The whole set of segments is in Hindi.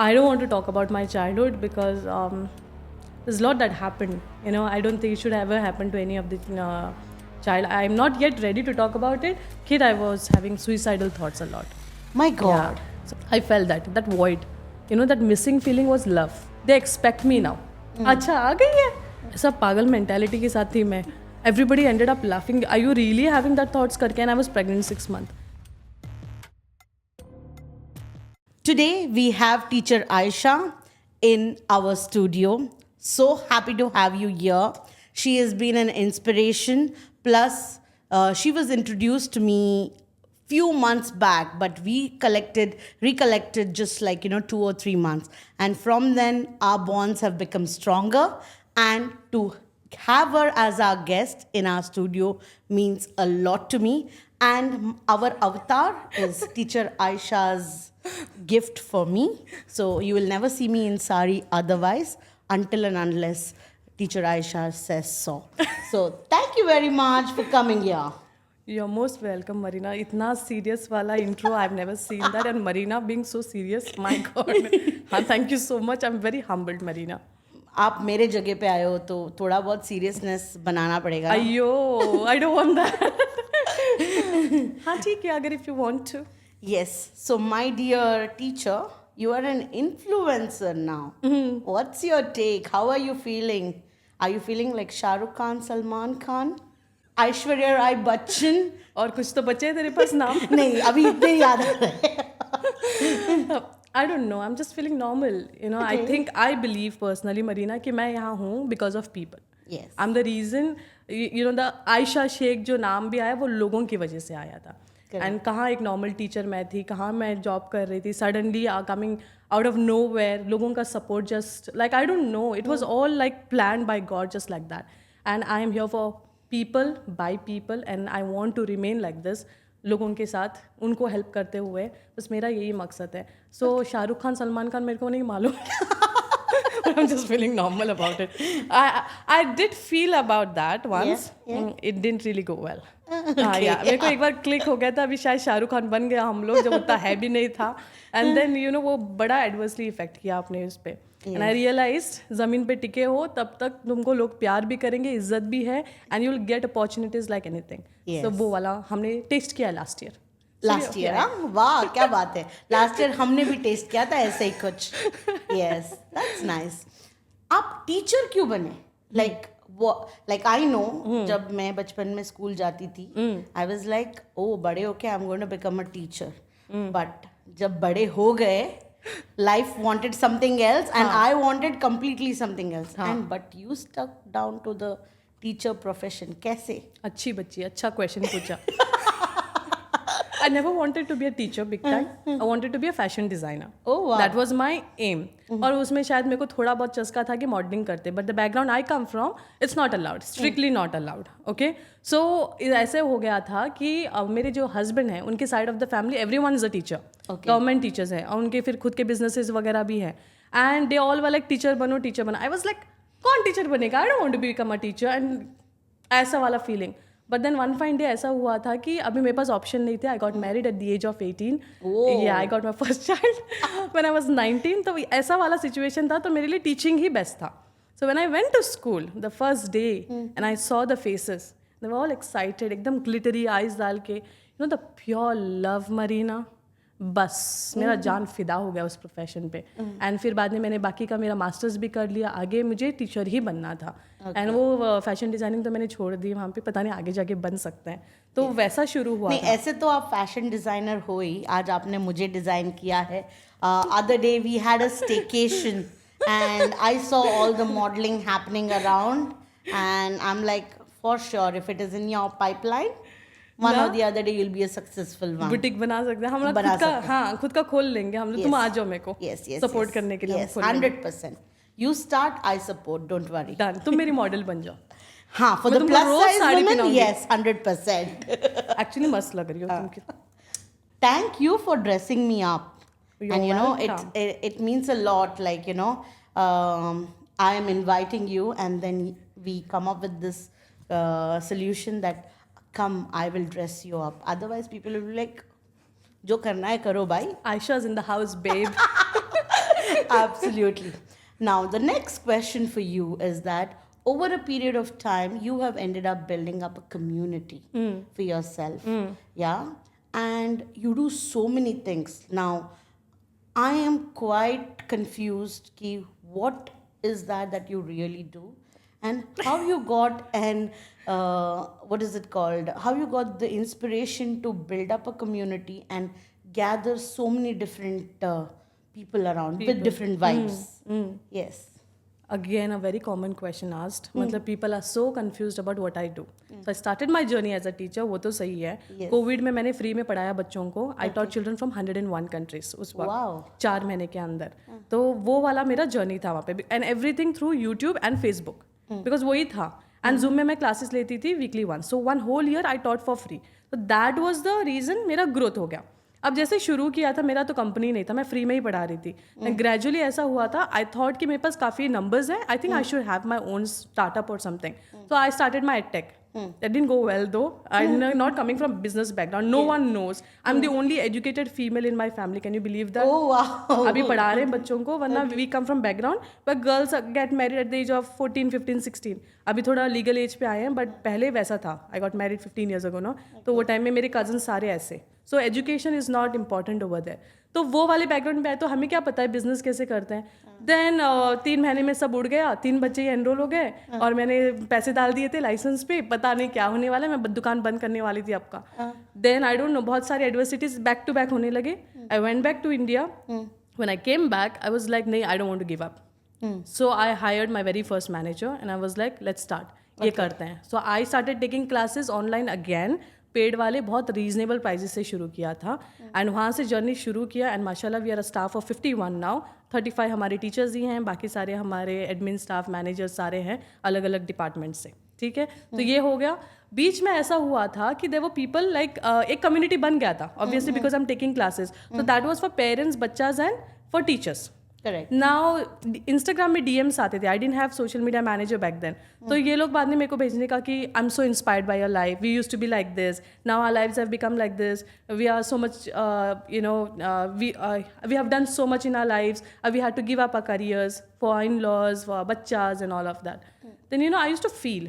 I don't want to talk about my childhood because there's a lot that happened. I don't think it should ever happen to any of the child. I'm not yet ready to talk about it. Kid, I was having suicidal thoughts a lot. My God. So I felt that void. That missing feeling was love. They expect me now. अच्छा आ गई है ऐसा पागल मेंटालिटी के साथ थी मैं. Everybody ended up laughing. Are you really having that thoughts करके? And I was pregnant 6 months. Today we have teacher Aisha in our studio. So happy to have you here. She has been an inspiration. Plus, she was introduced to me few months back, but we recollected just like 2 or 3 months, and from then our bonds have become stronger. And to have her as our guest in our studio means a lot to me. And our avatar is teacher Aisha's gift for me. So you will never see me in sari otherwise until and unless teacher Aisha says so. So thank you very much for coming here. You're most welcome, Marina. Itna serious wala intro, I've never seen that. And Marina being so serious, my God. Thank you so much. I'm very humbled, Marina. आप मेरे जगह पे आए हो तो थोड़ा बहुत सीरियसनेस बनाना पड़ेगा. अयो, I don't want that. हाँ ठीक है अगर if you want to. Yes. So my dear teacher, you are an influencer now. What's your take? How are you feeling? Are you feeling like Shah Rukh Khan, Salman Khan, Aishwarya Rai Bachchan? और कुछ तो बचे हैं तेरे पास नाम? नहीं अभी इतने याद आ रहे. I don't know. I'm just feeling normal. Okay. I believe personally, Marina, कि मैं यहाँ हूँ because of people. Yes. I'm the reason. The Aisha Sheikh जो नाम भी आया वो लोगों की वजह से आया था. एंड कहाँ एक नॉर्मल टीचर मैं थी, कहाँ मैं जॉब कर रही थी, suddenly coming out of nowhere, लोगों का support just like I don't know, it was all like plan by God just like that. And I am here for people by people and I want to remain like this, लोगों के साथ उनको हेल्प करते हुए. बस मेरा यही मकसद है. सो शाहरुख खान सलमान खान मेरे को नहीं मालूम. I'm just feeling normal about it. I did feel about that once. Yeah. It didn't really go well. Yeah. मेरे को एक बार क्लिक हो गया था, अभी शायद शाहरुख खान बन गया हम लोग, जब उतना है भी नहीं था. एंड देन वो बड़ा एडवर्सली इफेक्ट किया अपने उस पर. एंड आई रियलाइज्ड ज़मीन पे टिके हो तब तक तुमको लोग प्यार भी करेंगे, इज्जत भी है, and you will get opportunities like anything. So वो वाला हमने टेस्ट किया लास्ट ईयर. Last year. वाह क्या बात है. लास्ट ईयर हमने भी टेस्ट किया था ऐसे ही कुछ. Yes that's nice. आप टीचर क्यों बने? लाइक आई नो जब मैं बचपन में स्कूल जाती थी आई वाज लाइक ओ बड़े होके I am going to become a teacher. But जब बड़े हो गए life wanted something else and I wanted completely something else. And but you stuck down to the teacher profession. कैसे? अच्छी बच्ची, अच्छा क्वेश्चन पूछा. I never wanted to be a teacher big time. I wanted to be a fashion designer. Oh wow. That was my aim. और उसमें शायद मेरे को थोड़ा बहुत चस्का था कि मॉडलिंग करते. But the background I come from, it's not allowed. Strictly not allowed. Okay? So ऐसे हो गया था कि मेरे जो हस्बैंड हैं उनके side of the family everyone is a teacher. Government teachers हैं और उनके फिर खुद के बिजनेसेस वगैरह भी हैं. And they all were like teacher बनो. आई वाज लाइक कौन टीचर बनेगा? I don't want to become a teacher. And ऐसा वाला feeling. But then one fine day ऐसा हुआ था कि अभी मेरे पास ऑप्शन नहीं थे. I got married at the age of 18. I got my first child when I was 19. तो ऐसा वाला सिचुएशन था, तो मेरे लिए टीचिंग ही बेस्ट था. So when I went to school the first day and I saw the faces, they were all excited, एकदम ग्लिटरी आइज डाल के, द प्योर लव मरीना. बस मेरा जान फिदा हो गया उस प्रोफेशन पे. एंड फिर बाद में मैंने बाकी का मेरा मास्टर्स भी कर लिया. आगे मुझे टीचर ही बनना था. एंड वो फैशन डिज़ाइनिंग तो मैंने छोड़ दी वहाँ पे, पता नहीं आगे जाके बन सकते हैं. तो वैसा शुरू हुआ. नहीं ऐसे तो आप फैशन डिज़ाइनर हो ही. आज आपने मुझे डिज़ाइन किया है. Other day we had a staycation and I saw all the modelling happening around and I am like for sure if it is in your pipeline one or the other day you'll be a successful one. Boutique बना सकते हैं हम लोग, खुद का खोल लेंगे हम लोग. तुम आ जाओ मेरे को सपोर्ट करने के लिए. 100%. You start, I support. Don't worry. Done. तुम मेरी मॉडल बन जाओ. हाँ, for the plus size women, yes, 100%. Actually मस्त लग रही हो तुम. Thank you for dressing me up. And it means a lot. Like I am inviting you, and then we come up with this solution that. Come, I will dress you up. Otherwise, people will be like, "जो करना है करो भाई." Aisha's in the house, babe. Absolutely. Now, the next question for you is that over a period of time, you have ended up building up a community for yourself. Yeah. And you do so many things. Now, I am quite confused ki what is that you really do, and how you got an what is it called? How you got the inspiration to build up a community and gather so many different people around with different vibes. Yes. Again, a very common question asked. मतलब people are so confused about what I do. So I started my journey as a teacher. वो तो सही है. Yes. कोविड में मैंने फ्री में पढ़ाया बच्चों को. I taught children from 101 countries उस वक्त. Wow. 4 महीने के अंदर. तो वो वाला मेरा जर्नी था वहाँ पे. And everything through YouTube and Facebook. Because वही था. And Zoom में मैं क्लासेस लेती थी weekly once. So one whole year I taught for free. So that was the reason मेरा ग्रोथ हो गया. अब जैसे शुरू किया था मेरा तो कंपनी नहीं था, मैं फ्री में ही पढ़ा रही थी. ग्रेजुअली ऐसा हुआ था, आई थॉट कि मेरे पास काफ़ी नंबर्स हैं, I think I should have my own startup और something. So I started my edtech. That didn't go well though. I'm not coming from business background. No one knows. I'm the only educated female in my family. Can you believe that? Oh wow. अभी पढ़ा रहे हैं बच्चों को, वरना we come from background. But girls get married at the age of 14, 15, 16. अभी थोड़ा लीगल एज पे आए हैं, बट पहले वैसा था. I got married 15 years ago, no? तो वो टाइम में मेरे कजन सारे ऐसे. So education is not important over there. तो वो वाले बैकग्राउंड पे आए तो हमें क्या पता है बिजनेस कैसे करते हैं. देन 3 महीने में सब उड़ गया. 3 बच्चे ही एनरोल हो गए और मैंने पैसे डाल दिए थे लाइसेंस पे. पता नहीं क्या होने वाला है, मैं दुकान बंद करने वाली थी आपका. देन आई डोंट नो, बहुत सारे एडवर्सिटीज बैक टू बैक होने लगे. I went back to India. When I came back I was like नहीं, I don't want to give up. So I hired my very first manager and I was like let's start, ये करते हैं. So I started taking classes online again. Paid वाले बहुत रीजनेबल प्राइजेस से शुरू किया था एंड वहाँ से जर्नी शुरू किया. एंड माशाल्लाह we are a staff of 51 now. 35 हमारे टीचर्स ही हैं, बाकी सारे हमारे एडमिन स्टाफ मैनेजर्स सारे हैं अलग अलग डिपार्टमेंट से. ठीक है, तो ये हो गया. बीच में ऐसा हुआ था कि देयर वर पीपल लाइक एक कम्युनिटी बन गया था obviously because I am taking classes. So that was for parents, बच्चाज and for teachers. Correct. Now Instagram में डीएम्स आते थे. I didn't have social media manager back then. तो ये लोग बाद में मेरे को भेजने का कि I am so inspired by your life, we used to be like this, now our lives have become like this, we are so much you know we have done so much in our lives, we had to give up our careers for in laws, for बच्चाज and all of that. Then you know I used to feel.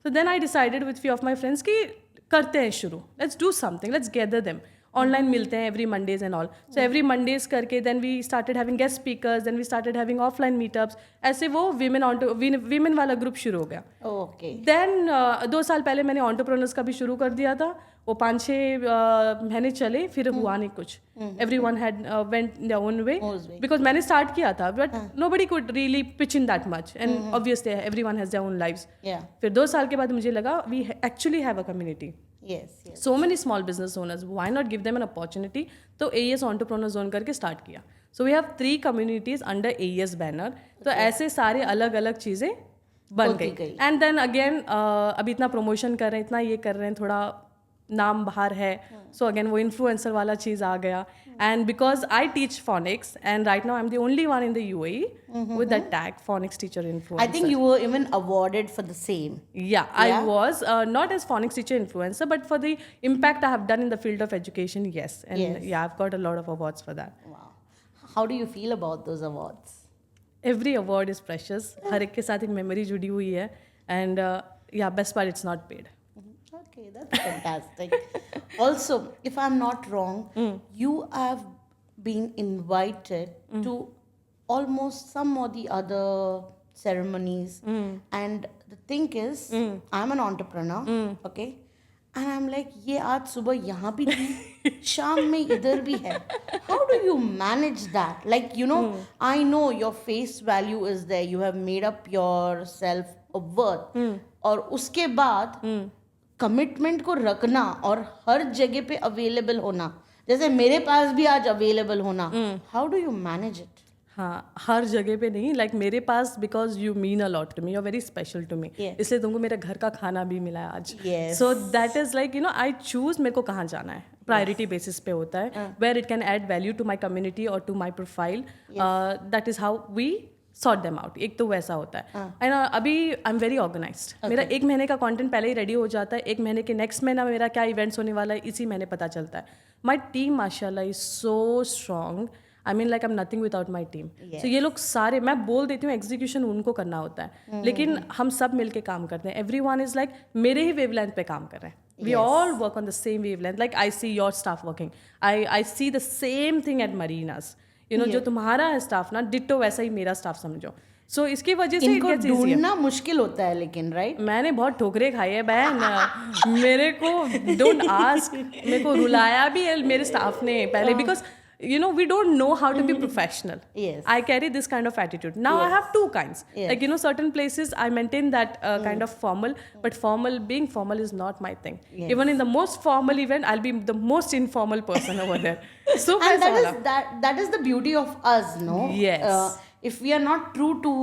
So then I decided with few of my friends कि करते हैं शुरू, let's do something, let's gather them. Online मिलते हैं every Mondays and all. So every Mondays करके then we started having guest speakers, then we started having offline meetups. ऐसे वो वीमेन वाला ग्रुप शुरू हो गया. Okay. देन 2 साल पहले मैंने एंटरप्रेन्योर्स का भी शुरू कर दिया था. वो 5-6 महीने चले, फिर हुआ नहीं कुछ. Everyone had went their own way because मैंने स्टार्ट किया था but nobody could really pitch in that much and obviously everyone has their own lives. Yeah. फिर 2 साल के बाद मुझे लगा we actually have a community. Yes. Yes. So many small business owners, why not give them an opportunity? तो AES Entrepreneur Zone करके start किया. So we have 3 communities under AES banner. तो ऐसे सारे अलग अलग चीज़ें बन गई. And then again अभी इतना प्रमोशन कर रहे हैं, इतना ये कर रहे हैं, थोड़ा नाम बाहर है. सो अगेन वो इन्फ्लुएंसर वाला चीज़ आ गया. And because I teach phonics and right now I'm the only one in the UAE with that tag phonics teacher influencer. I think you were even awarded for the same. Yeah, I was not as phonics teacher influencer, but for the impact I have done in the field of education, yes. And Yes. yeah, I've got a lot of awards for that. Wow. How do you feel about those awards? Every award is precious. हर एक के साथ एक memory जुड़ी हुई है. And yeah, best part it's not paid. Okay, that's fantastic. Also, if I'm not wrong, you have been invited to almost some or the other ceremonies. And the thing is, I'm an entrepreneur, okay? And I'm like, ये आज सुबह यहाँ भी थी, शाम में इधर भी है. How do you manage that? Like, you know, I know your face value is there. You have made up yourself a worth. और उसके बाद कमिटमेंट को रखना और हर जगह पे अवेलेबल होना, जैसे मेरे पास भी आज अवेलेबल होना. How do you manage it? हाँ, हर जगह पे नहीं. लाइक मेरे पास because you mean a lot to me, you are very special to me, इसलिए तुमको मेरे घर का खाना भी मिला है आज. So that is like you know I choose मेरे को कहाँ जाना है. प्रायोरिटी बेसिस पे होता है, where it can add value to my community और to my profile. That is how we sort them out. एक तो वैसा होता है. एंड अभी आई एम वेरी ऑर्गेनाइज्ड. मेरा 1 महीने का कंटेंट पहले ही रेडी हो जाता है. 1 महीने के नेक्स्ट महीना मेरा क्या इवेंट्स होने वाला है इसी महीने पता चलता है. माई टीम माशाल्लाह is so strong. I mean like I am nothing without my team. So ये लोग सारे, मैं बोल देती हूँ एग्जीक्यूशन उनको करना होता है, लेकिन हम सब मिलके काम करते हैं. एवरी वन इज लाइक मेरे ही वेवलेंथ पे काम कर रहे हैं. We all work on the same wavelength. Like I see your staff working. I see the same thing at Marinas. You know, जो तुम्हारा है स्टाफ ना, डिट्टो वैसा ही मेरा स्टाफ समझो. So इसकी वजह से इनको ढूंढना मुश्किल होता है लेकिन, राइट? मैंने बहुत ठोकरे खाई है बहन. मेरे को डोंट आस्क, मेरे को रुलाया भी है मेरे स्टाफ ने पहले, because we don't know how to be professional. Yes. I carry this kind of attitude. Now I have two kinds. Like, certain places I maintain that kind of formal, but being formal is not my thing. Even in the most formal event, I'll be the most informal person over there. So And that is the beauty of us, no? Yes. If we are not true to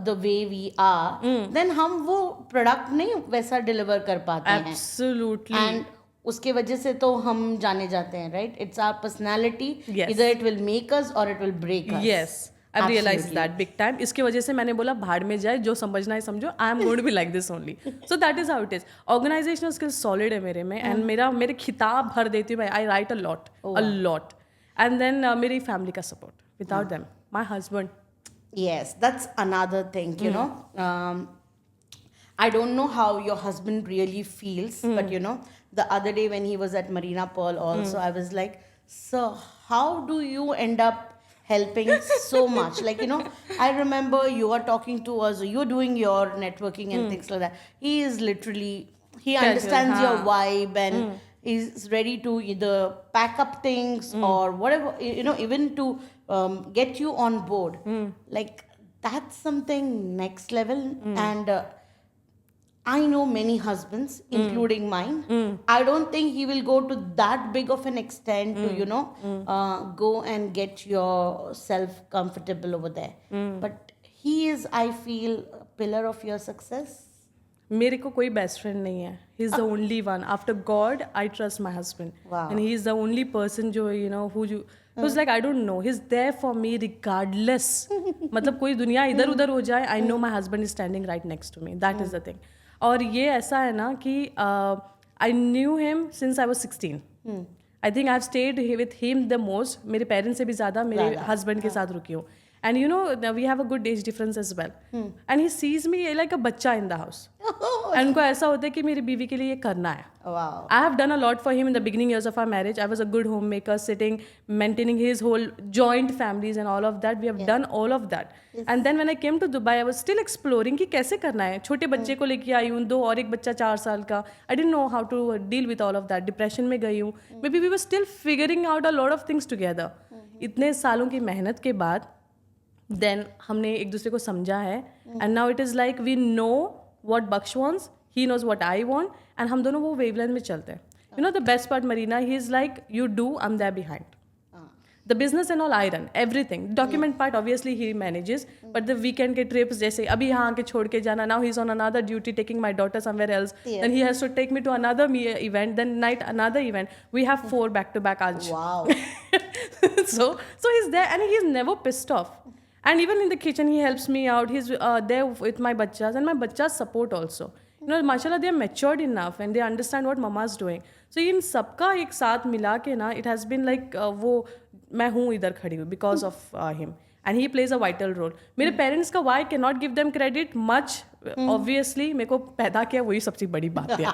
the way we are, then हम वो product नहीं वैसा deliver कर पाते हैं. Absolutely. And उसके वजह से तो हम जाने जाते हैं, right? It's our personality. Either it will make us or it will break us. Yes. I've realized that big time. इसके वजह से मैंने बोला भाड़ में जाए, जो समझना है समझो. I am going to be like this only. So that is how it is. Organizational skills solid है मेरे में, and मेरे खिताब भर देती हूँ मैं. I write a lot. And then मेरी family का support. Without them, my husband. Yes, that's another thing, you know. I don't know how your husband really feels, but the other day when he was at Marina Pearl also, I was like, sir, how do you end up helping so much? Like, I remember you are talking to us, you're doing your networking and things like that. He is literally, he understands your vibe, and he's ready to either pack up things or whatever, even to get you on board. Like, that's something next level. And I know many husbands, including mine. I don't think he will go to that big of an extent to, go and get yourself comfortable over there. But he is, I feel, a pillar of your success. मेरे को कोई बेस्ट फ्रेंड नहीं है. He is the only one. After God I trust my husband, and he is the only person जो who's like, I don't know, he's there for me regardless. मतलब कोई दुनिया इधर उधर हो जाए, I know my husband is standing right next to me. That is the thing. और ये ऐसा है ना कि I knew him since I was 16. I think I've stayed with him the most. मेरे पेरेंट्स से भी ज़्यादा मेरे हस्बैंड के साथ रुकी हूँ. And we have a good age difference as well. And he sees me like a बच्चा in the house. And उनको ऐसा होता है कि मेरी बीवी के लिए ये करना है. Wow. I have done a lot for him in the beginning years of our marriage. I was a good homemaker, sitting, maintaining his whole joint families and all of that. We have done all of that. And then when I came to Dubai, I was still exploring कि कैसे करना है. छोटे बच्चे को लेके आई हूँ, 2 और एक बच्चा 4 साल का. I didn't know how to deal with all of that. Depression में गई हूँ. Maybe we were still figuring out a lot of things together. इतने सालों की मेहनत के बाद then हमने एक दूसरे को समझा है. And now it is like we know what Baksh wants, he knows what I want, and हम दोनों वो wavelength में चलते हैं. The best part, Marina, he is like, you do, I'm there behind. The business and all I run, everything. Document part obviously he manages, but the weekend के trips जैसे अभी यहाँ आके छोड़ के जाना, now he's on another duty taking my daughter somewhere else. Then he has to take me to another event, then night another event. We have 4 back to back Aj. Wow. So he's there and he's never pissed off. And even in the kitchen, he helps me out. He's there with my bachas, and my bachas support also. Mashallah, they are matured enough and they understand what mama's doing. So इन सबका एक साथ मिला के ना, it has been like वो मैं हूँ इधर खड़ी हुई because of him. And he plays a vital role. मेरे parents का why cannot give them credit much. Obviously मेरे को पैदा किया वही सबसे बड़ी बात है.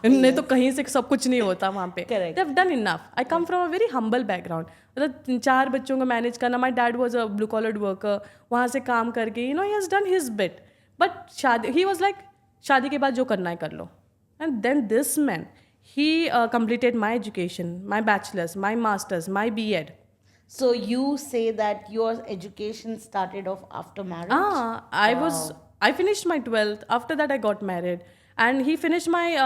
नहीं तो कहीं से सब कुछ नहीं होता वहाँ पे. They have done enough. I come from a very humble background. मतलब 4 बच्चों को मैनेज करना. My dad was a blue collared worker. वहाँ से काम करके he has done his bit. But he was like शादी के बाद जो करना है कर लो. And then this man, he completed my education, my bachelor's, my master's, my B.Ed. So you say that your education started off after marriage? I finished my 12th. After that, I got married. And he finished my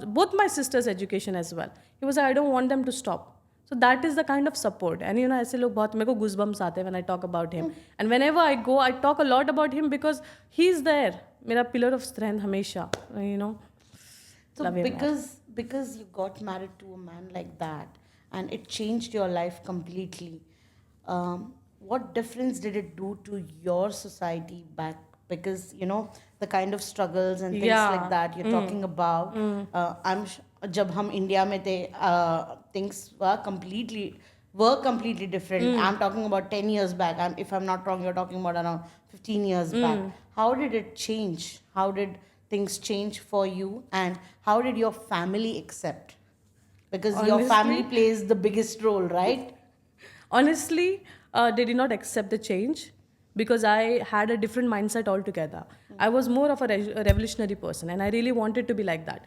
both my sisters' education as well. He was like, I don't want them to stop. So that is the kind of support. And ऐसे लोग बहुत मेरे को goosebumps आते हैं when I talk about him. And whenever I go, I talk a lot about him because he's there. मेरा pillar of strength हमेशा. So because you got married to a man like that, and it changed your life completely. What difference did it do to your society back? Because, the kind of struggles and things like that you're talking about. जब हम India में थे, things were completely were completely different. I'm talking about 10 years back. If I'm not wrong, you're talking about around 15 years back. How did it change? How did things change for you? And how did your family accept? Because your family Honestly- plays the biggest role, right? Honestly, they did not accept the change because I had a different mindset altogether. I was more of a revolutionary person and I really wanted to be like that.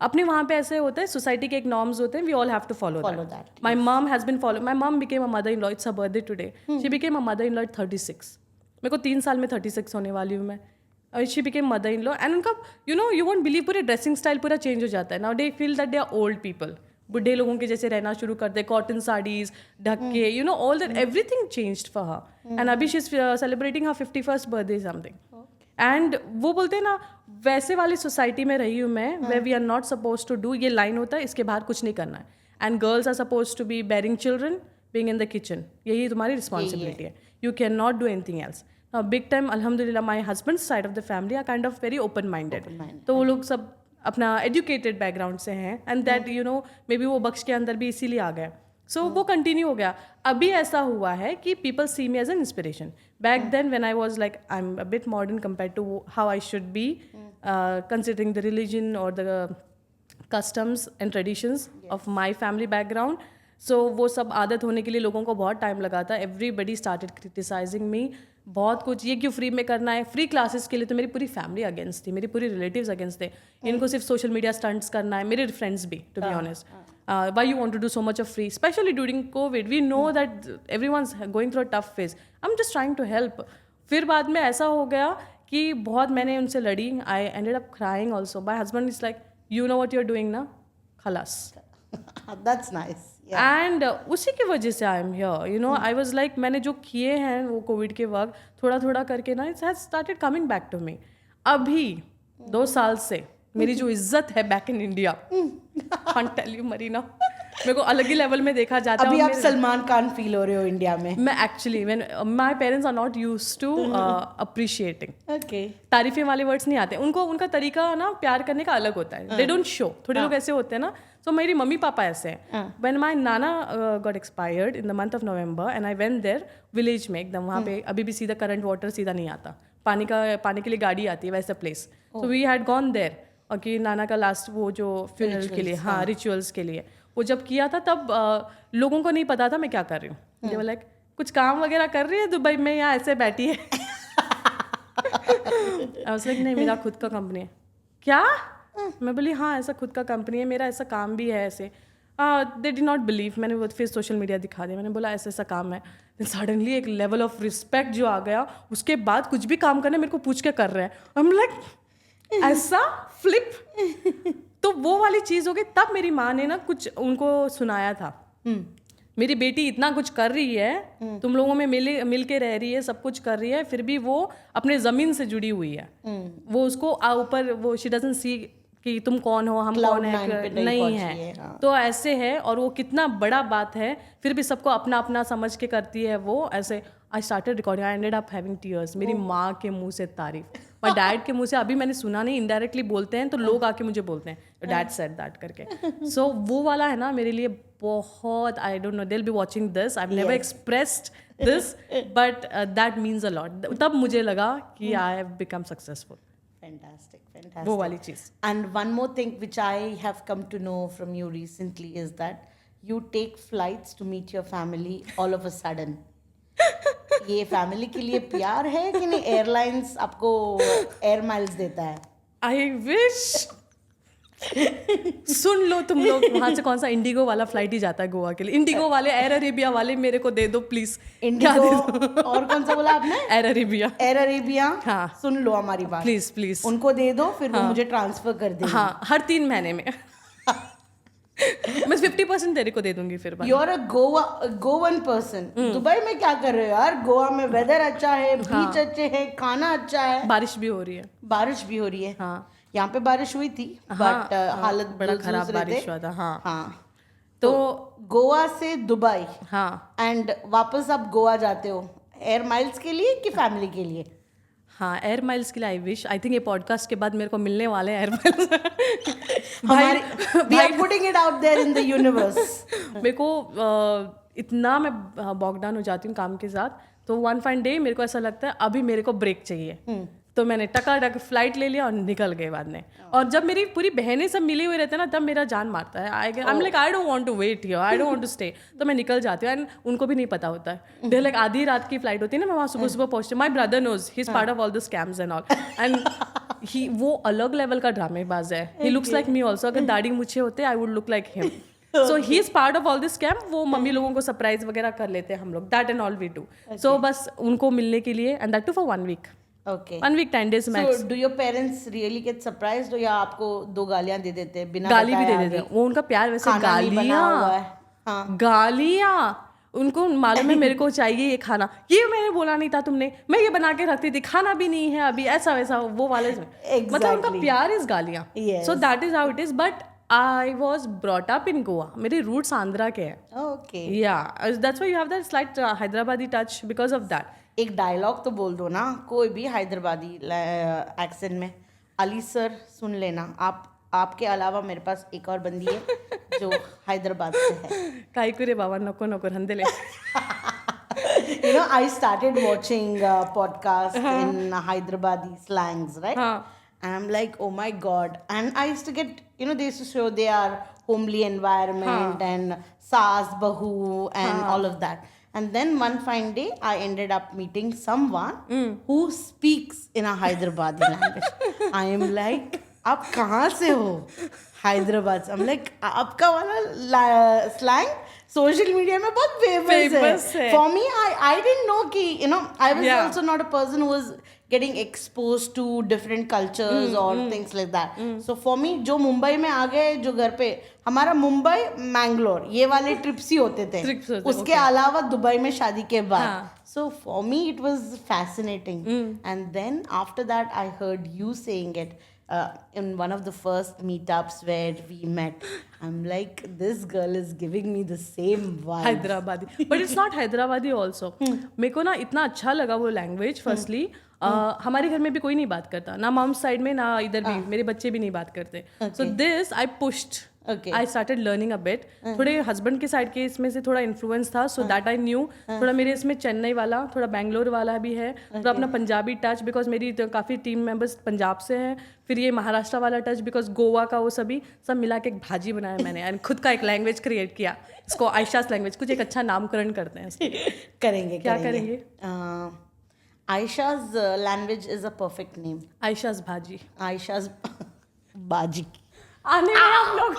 अपने वहाँ पे ऐसे होता है, सोसाइटी के एक नॉर्म्स होते हैं, we all have to follow that. My mom has been following. My mom became a mother-in-law. It's her birthday today. She became a mother-in-law at 36. मेरे को 3 साल में 36 होने वाली हूँ मैं. She became mother-in-law and उनका you won't believe पूरे ड्रेसिंग स्टाइल पूरा चेंज हो जाता है. Now they feel that they are old people. बुढ़े लोगों के जैसे रहना शुरू कर दे, कॉटन साड़ीज ढक के, all that everything changed for her. And अभी she is celebrating her 51st birthday something. And वो बोलते हैं ना, वैसे वाली सोसाइटी में रही हूँ मैं, where we are not suppose to do, ये लाइन होता है, इसके बाहर कुछ नहीं करना है. And girls are suppose to be bearing children, being in the kitchen, यही तुम्हारी रिस्पॉन्सिबिलिटी है. You can not do anything else. Big time अल्हम्दुलिल्लाह my husband side of the family are kind of very open minded. तो वो लोग सब अपना एजुकेटेड बैकग्राउंड से हैं एंड दैट मे बी वो बख्श के अंदर भी इसीलिए आ गए. सो वो कंटिन्यू हो गया. अभी ऐसा हुआ है कि people see me as an inspiration. Back then when I was like I am a bit modern compare to how I should be considering the religion और the customs and traditions of my family background. So वो सब आदत होने के लिए लोगों को बहुत टाइम लगा था. एवरीबडी स्टार्टेड क्रिटिसाइजिंग मी. बहुत कुछ, ये क्यों फ्री में करना है, फ्री क्लासेस के लिए तो मेरी पूरी फैमिली अगेंस्ट थी, मेरी पूरी रिलेटिव्स अगेंस्ट थे. इनको सिर्फ सोशल मीडिया स्टंट्स करना है, मेरे फ्रेंड्स भी, to be honest. Why you want to do so much of free, specially during Covid. We know that everyone's going through a tough phase. I am just trying to help. फिर बाद में ऐसा हो गया कि बहुत मैंने उनसे लड़ी. I ended up crying also. My husband is like, you know what you are doing ना, खलास. That's nice. एंड उसी की वजह से I am here. I was like, मैंने जो किए हैं वो कोविड के वक्त थोड़ा थोड़ा करके ना, it's has started coming back to me. अभी 2 साल से मेरी जो इज्जत है back in India, can't tell you Marina, मेरे को अलग ही लेवल में देखा जाता है. अभी आप सलमान खान फील हो रहे हो इंडिया में. मैं actually my parents are not use to appreciating. Okay. तारीफें वाले वर्ड्स नहीं आते उनको. उनका तरीका ना प्यार करने का अलग होता है. They don't show. थोड़े लोग ऐसे होते हैं ना. सो मेरी मम्मी पापा ऐसे हैं. When my Nana got expired in the month of November and I went their village में, एकदम वहाँ पे अभी भी सीधा करंट वाटर सीधा नहीं आता, पानी के लिए गाड़ी आती है, वैसा place. So we had gone there. और कि नाना का लास्ट वो जो फ्यूनरल के लिए, हाँ, रिचुअल्स के लिए वो जब किया था, तब लोगों को नहीं पता था मैं क्या कर रही हूँ. दे वर लाइक, कुछ काम वगैरह कर रही है दुबई में, यहाँ ऐसे बैठी है. आई वाज लाइक, नहीं, मेरा खुद का कंपनी है. क्या? मैं बोली, हाँ, ऐसा खुद का कंपनी है मेरा, ऐसा काम भी है ऐसे. They did not believe. मैंने वो फिर सोशल मीडिया दिखा दिया. मैंने बोला ऐसा ऐसा काम है. सडनली एक लेवल ऑफ रिस्पेक्ट जो आ गया. उसके बाद कुछ भी काम करना मेरे को पूछ के कर रहे हैं. आई एम लाइक, ऐसा फ्लिप. तो वो वाली चीज़ हो गई. तब मेरी माँ ने ना कुछ उनको सुनाया था, मेरी बेटी इतना कुछ कर रही है, तुम लोगों में मिल के रह रही है, सब कुछ कर रही है, फिर भी वो अपने ज़मीन से जुड़ी हुई है. वो उसको ऊपर वो शी डजंट सी कि तुम कौन हो, हम कौन है, नहीं है. तो ऐसे है. और वो कितना बड़ा बात है, फिर भी सबको अपना अपना समझ के करती है वो ऐसे. I started recording. I ended up having tears. मेरी माँ के मुंह से तारीफ, और डैड के मुंह से. अभी मैंने सुना नहीं, इनडायरेक्टली बोलते हैं तो लोग आके मुझे बोलते हैं डैड सेड दैट करके. सो वो वाला है ना मेरे लिए बहुत, आई don't no, they will be watching this. I have never expressed this, but that means a lot. तब मुझे लगा कि I have become successful. Fantastic. वो वाली चीज. And one more thing which I have come to know from you recently is that you take flights to meet your family all of a sudden. ये फैमिली के लिए प्यार है कि नहीं? एयरलाइंस आपको एयर माइल्स देता है? I wish. सुन लो तुम लोग, वहां से कौन सा इंडिगो वाला फ्लाइट ही जाता है गोवा के लिए. इंडिगो वाले, एयर अरेबिया वाले मेरे को दे दो प्लीज. इंडिगो और कौन सा बोला आपने? Air Arabia. Air Arabia. हाँ. सुन लो हमारी बात, प्लीज प्लीज. उनको दे दो, फिर वो मुझे ट्रांसफर कर देंगे. हाँ, हर 3 महीने में. मैं 50% तेरे को दे दूंगी फिर. You are a Goan person. Dubai में क्या कर रहे हो यार? गोवा में वेदर अच्छा है, बीच अच्छे हैं, खाना अच्छा है, बारिश भी हो रही है. बारिश भी हो रही है. हाँ, यहाँ पे बारिश हुई थी, बट हालत बड़ा खराब बारिश हुआ था. हाँ. हाँ. तो गोवा से दुबई, हाँ, एंड वापस आप गोवा जाते हो एयर माइल्स के लिए कि फैमिली के लिए? हाँ, एयर माइल्स के लिए. I wish. आई थिंक ये पॉडकास्ट के बाद मेरे को मिलने वाले air miles. We are putting it out there in the universe. मेरे को इतना मैं बॉग डाउन हो जाती हूँ काम के साथ, तो वन फाइन डे मेरे को ऐसा लगता है अभी मेरे को ब्रेक चाहिए, तो मैंने टकाटक फ्लाइट ले लिया और निकल गए बाद में। और जब मेरी पूरी बहनें सब मिली हुई रहते हैं ना, तब मेरा जान मारता है, I am like I don't want to wait here, I don't want to stay, तो मैं निकल जाती हूँ। एंड उनको भी नहीं पता होता है, दे लाइक आधी रात की फ्लाइट होती है ना, मैं वहाँ सुबह सुबह पहुँचती हूँ। My brother knows, he is part of all the scams and all, and he वो अलग लेवल का ड्रामेबाज है। He looks like me also, अगर दाढ़ी मुझे होते I would look like him. So he is part of all this scam. वो मम्मी लोगों को सरप्राइज वगैरह कर लेते हैं हम लोग, that and all we do. So बस उनको मिलने के लिए, and that to for 1 week, Okay. 1 week 10 days max। So do your parents really get surprised, या आपको 2 गालियां दे देते हैं बिना गाली भी बताए दे देते हैं, वो उनका प्यार वैसे। खाना नहीं बना हुआ है। हाँ। गालियाँ उनको मालूम है मेरे को चाहिए ये खाना, ये मैंने बोला नहीं था तुमने, मैं ये बना के रखती थी, खाना भी नहीं है अभी, ऐसा वैसा वो वाले। मतलब उनका प्यार इज गालियाँ। So that is how it is. But I was brought up इन गोवा, मेरे रूट्स आंध्रा के हैं। ओके, या that's why you have that slight Hyderabadi touch because of that. एक डायलॉग तो बोल दो ना, कोई भी हैदराबादी एक्सेंट में। अली सर सुन लेना, आपके अलावा मेरे पास एक और बंदी है जो हैदराबाद से है। काई कुरे बाबा नको नको रंदले। You know, I started watching podcasts in Hyderabadi slangs, right? And I'm like, oh my God. And I used to get, you know, they used to show their homely environment and saas, bahu and all of that. And then one fine day, I ended up meeting someone who speaks in a Hyderabadi language. I am like, आप कहाँ से हो? हैदराबाद से। I'm like, आपका वाला slang सोशल मीडिया में बहुत फेमस है। For me I didn't know कि you know I was also not a person who was getting exposed to different cultures और things like that. So for me जो मुंबई में आ गए, जो घर पे हमारा मुंबई मैंगलोर ये वाले ट्रिप्स ही होते थे, उसके अलावा दुबई में शादी के बाद। So for me it was fascinating. And then after that I heard you saying it in one of the first meetups where we met. I'm like, this girl is giving me the same vibe. Hyderabadi, but it's not Hyderabadi also. मेरे को ना इतना अच्छा लगा वो लैंग्वेज। फर्स्टली हमारे घर में भी कोई नहीं बात करता, ना मॉम साइड में ना इधर भी, मेरे बच्चे भी नहीं बात करते। So this I pushed, I started learning a bit. थोड़े हस्बैंड के साइड के इसमें से थोड़ा इन्फ्लुएंस था, सो दैट आई न्यू। थोड़ा मेरे इसमें चेन्नई वाला, थोड़ा बैंगलोर वाला भी है, थोड़ा अपना पंजाबी टच, बिकॉज मेरी काफ़ी टीम मेंबर्स पंजाब से हैं। फिर ये महाराष्ट्र वाला टच, बिकॉज गोवा का वो सभी सब मिला के एक भाजी बनाया मैंने, एंड खुद का एक लैंग्वेज क्रिएट किया, इसको आयशास लैंग्वेज। कुछ एक अच्छा नामकरण करते हैं। करेंगे, क्या करेंगे? आयशा's language is a perfect name. आयशास भाजी, आयशा's बाजी। आने में हम लोग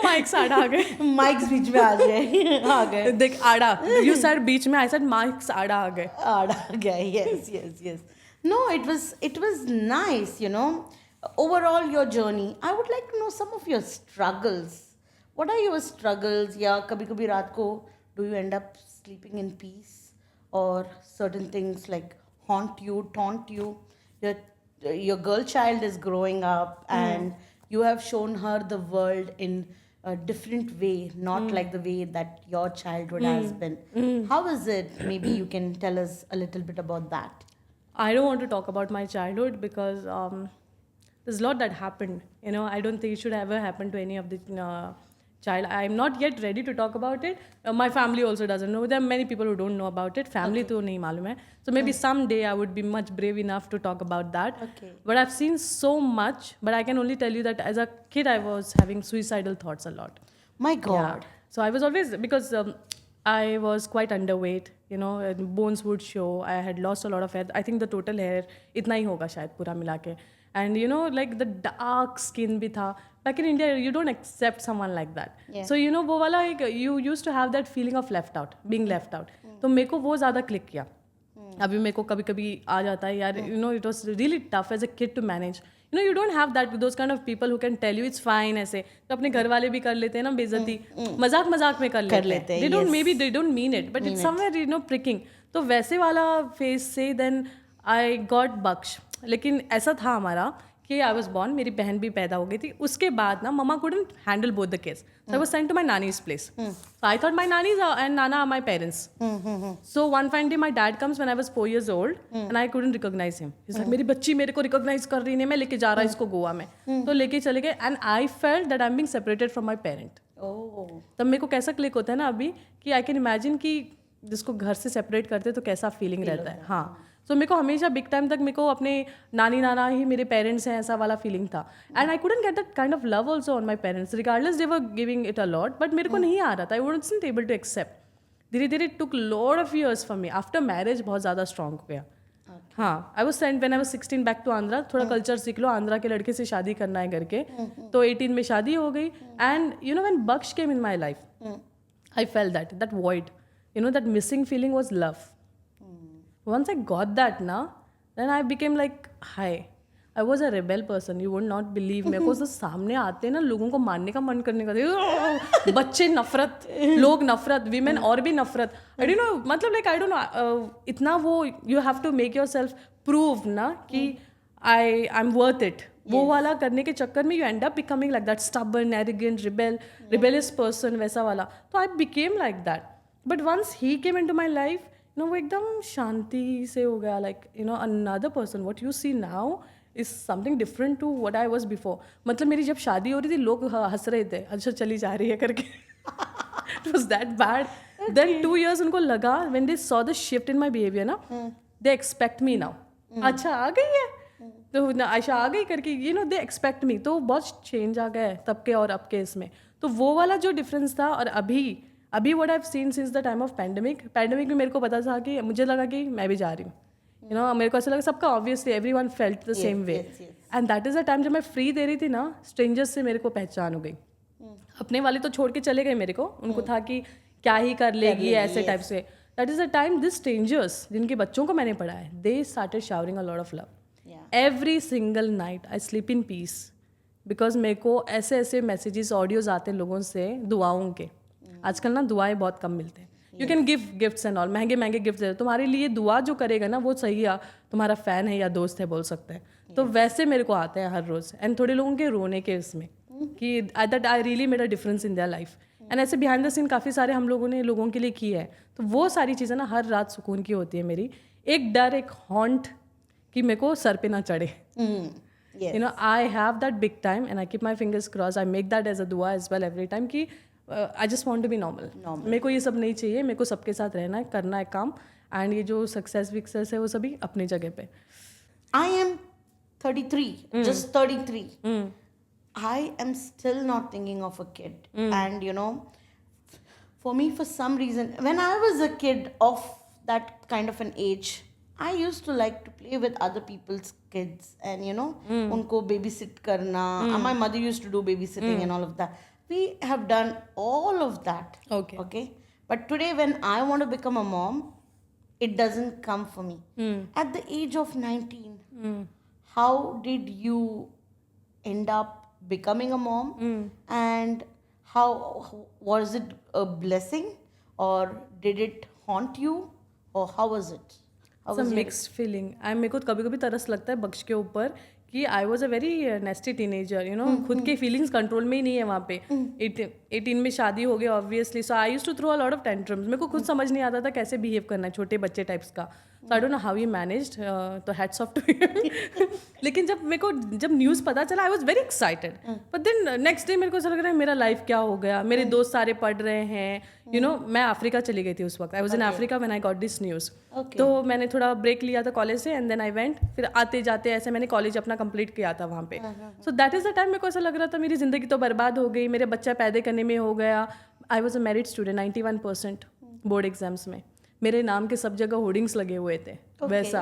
माइक्स आड़ा आ गए, माइक्स बीच में आ गए। देख आड़ा, यू सेड बीच में, आई सेड माइक्स आड़ा आ गए। आड़ा आ गया, yes. No, it was nice, you know. Overall, your journey. I would like to know some of your struggles. What are your struggles? या कभी-कभी रात को do you end up sleeping in peace, or certain things like taunt you? Your girl child is growing up, and you have shown her the world in a different way, not like the way that your childhood has been. How is it? Maybe you can tell us a little bit about that. I don't want to talk about my childhood because there's a lot that happened. You know, I don't think it should ever happen to any of the child. I'm not yet ready to talk about it. My family also doesn't know. There are many people who don't know about it. Family to nahi malum hai. So maybe someday I would be much brave enough to talk about that. Okay. But I've seen so much. But I can only tell you that as a kid, I was having suicidal thoughts a lot. My God. Yeah. So I was always, because I was quite underweight, you know, and bones would show. I had lost a lot of hair. I think the total hair इतना ही होगा शायद पूरा मिला के. And you know, like the dark skin भी था. Back in India, you don't accept someone like that. Yeah. So you know, वो वाला एक, you used to have that feeling of left out, being left out. तो मेरे को वो ज़्यादा क्लिक किया. अभी मेरे को कभी कभी आ जाता है यार, you know, it was really tough as a kid to manage. You know, you don't have that, those kind of people who can tell you it's fine ऐसे. तो अपने घर वाले भी कर लेते हैं ना बेइज्जती, मजाक में कर लेते हैं. They don't, maybe they don't mean it, but it's somewhere, you know, pricking. तो वैसे वाला फेस से then I got बख्श. लेकिन ऐसा था हमारा कि आई वॉज बॉर्न, मेरी बहन भी पैदा हो गई थी, उसके बाद ना mama couldn't handle both the kids. So I was sent to my nanny's place. So I thought my nannies and nana are my parents. So one fine day my dad comes when I was 4 years old and I couldn't recognize him. He's like, मेरी बच्ची मेरे को recognize कर रही नहीं, मैं लेके जा रहा इसको गोवा में. तो लेके चले गए and I felt that I'm being separated from my parent. Oh. तब मेरे को कैसा क्लिक होता है ना अभी कि आई कैन इमेजिन कि जिसको घर से सेपरेट करते तो कैसा फीलिंग रहता है. हाँ, सो मेरे को हमेशा बिग टाइम तक मेरे को अपने नानी नाना ही मेरे पेरेंट्स हैं ऐसा वाला फीलिंग था. And I couldn't get that kind of love also on my parents regardless they were giving it a lot, but मेरे को नहीं आ रहा था. I won't able to accept. धीरे धीरे took lot of years for me. After marriage बहुत ज़्यादा स्ट्रॉन्ग हो गया. हाँ, I was sent when I was 16 back to Andhra. थोड़ा कल्चर सीख लो, आंध्रा के लड़के से शादी करना है करके. तो 18 में शादी हो गई. And you know when Bakhsh came in my life I fail that void, you know, that missing feeling was love. Once I got that na, then I became like, hi, I was a rebel person. You would not believe. मेरे को तो सामने आते ना लोगों को मारने का मन करने का. बच्चे नफरत, लोग नफरत, विमेन और भी नफरत. I don't know, मतलब like I don't know, इतना वो you have to make yourself prove ना कि I'm worth it. वो वाला करने के चक्कर में you end up becoming like that stubborn, arrogant, rebellious person वैसा वाला. तो I became like that. But once he came into my life, you know, वो एकदम शांति से हो गया. Like, you know, another person. What you see now is something different to what I was before. मतलब मेरी जब शादी हो रही थी लोग हंस रहे थे, अच्छा चली जा रही है करके. It was that bad. Then 2 years उनको लगा when they saw the shift in my behavior ना, they expect me now. अच्छा आ गई है तो आयशा आ गई करके, you know, they expect me. तो बहुत चेंज आ गया है तब के और अब के इसमें. तो वो वाला जो डिफरेंस था और अभी what I have seen since the time of pandemic में मेरे को पता था कि मुझे लगा कि मैं भी जा रही हूँ. यू नो, मेरे को ऐसा लगा सबका obviously everyone felt the same way. And that is the time जब मैं फ्री दे रही थी ना, स्ट्रेंजर्स से मेरे को पहचान हो गई. अपने वाले तो छोड़ के चले गए मेरे को, उनको था कि क्या ही कर लेगी ऐसे टाइप से. That is the time this strangers जिनके बच्चों को मैंने पढ़ा है, they started showering a lot of love. Every single night I sleep in peace because मेरे को ऐसे ऐसे मैसेजेस ऑडियोज आते हैं लोगों से दुआओं के. आजकल ना दुआएं बहुत कम मिलते हैं. You can give gifts and all, महंगे महंगे गिफ्ट दे. तुम्हारे लिए दुआ जो करेगा ना वो सही है, तुम्हारा फैन है या दोस्त है बोल सकते हैं. तो वैसे मेरे को आते हैं हर रोज. एंड थोड़े लोगों के रोने के इसमें कि that I really made a difference in their life. And ऐसे बिहाइंड द सीन काफ़ी सारे हम लोगों ने लोगों के लिए की है. तो वो सारी चीज़ें ना हर रात सुकून की होती है मेरी. एक डर, एक हॉन्ट कि मेरे को सर पे ना चढ़े. You know, I have that big time and I keep my fingers cross. I make that as a दुआ एज वेल एवरी टाइम कि I just want to be normal. मेरे को ये सब नहीं चाहिए. मेरे को सबके साथ रहना है, करना है काम. एंड ये जो सक्सेस विक्सेस है वो सभी अपनी जगह पे. I am 33, just 33. I am still not thinking of a kid. And you know, for me, for some reason, when I was a kid of that kind of an age, I used to like to play with other people's kids and you know, unko babysit karna. My mother used to do babysitting and all of that. We have done all of that. Okay. But today when I want to become a mom, it doesn't come for me. At the age of 19, how did you end up becoming a mom? And how was it a blessing or did it haunt you or how was it? Mixed feeling. मेरे को कभी कभी तरस लगता है बख्श के ऊपर कि I was a very नेस्टी teenager. You know, खुद के फीलिंग्स कंट्रोल में ही नहीं है वहाँ पे. 18 में शादी हो गई obviously. So I used to throw a lot of tantrums. मेरे को खुद समझ नहीं आता था कैसे बिहेव करना है छोटे बच्चे टाइप्स का. So I don't know how he managed. तो हैट्स ऑफ टू हिम. लेकिन जब मेरे को न्यूज़ पता चला I was very excited. But then next day मेरे को ऐसा लग रहा है मेरा लाइफ क्या हो गया. मेरे दोस्त सारे पढ़ रहे हैं. यू नो, मैं अफ्रीका चली गई थी उस वक्त. I was in Africa when I got this news. तो मैंने थोड़ा ब्रेक लिया था कॉलेज से एंड देन आई वेंट. फिर आते जाते ऐसे मैंने कॉलेज अपना कंप्लीट किया था वहाँ पे. So that is the time मेरे को ऐसा लग रहा था मेरी ज़िंदगी तो बर्बाद हो गई. मेरे बच्चा पैदा करने में हो गया. I was a merit student, 91% board exams में. मेरे नाम के सब जगह होर्डिंग्स लगे हुए थे वैसा.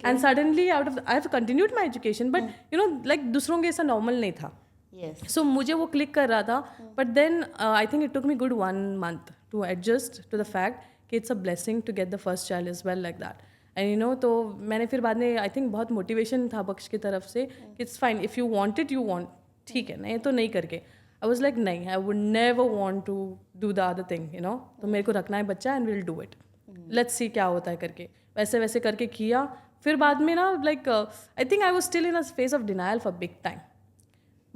And suddenly out of I have continued my education. But you know, like दूसरों के ऐसा नॉर्मल नहीं था. सो मुझे वो क्लिक कर रहा था. But then I think it took me good 1 month to adjust to the fact कि it's a blessing to get the first child is well like that. And you know, तो मैंने फिर बाद में आई थिंक बहुत मोटिवेशन था बख्श की तरफ से कि it's fine if you want it you want. ठीक है, नहीं तो नहीं करके. आई वॉज लाइक नहीं, I would never want to do the other thing. You know, तो मेरे को रखना है बच्चा and will do it. Let's see क्या होता है करके. वैसे वैसे करके किया. फिर बाद में ना like I think I was still in a phase of denial for big time.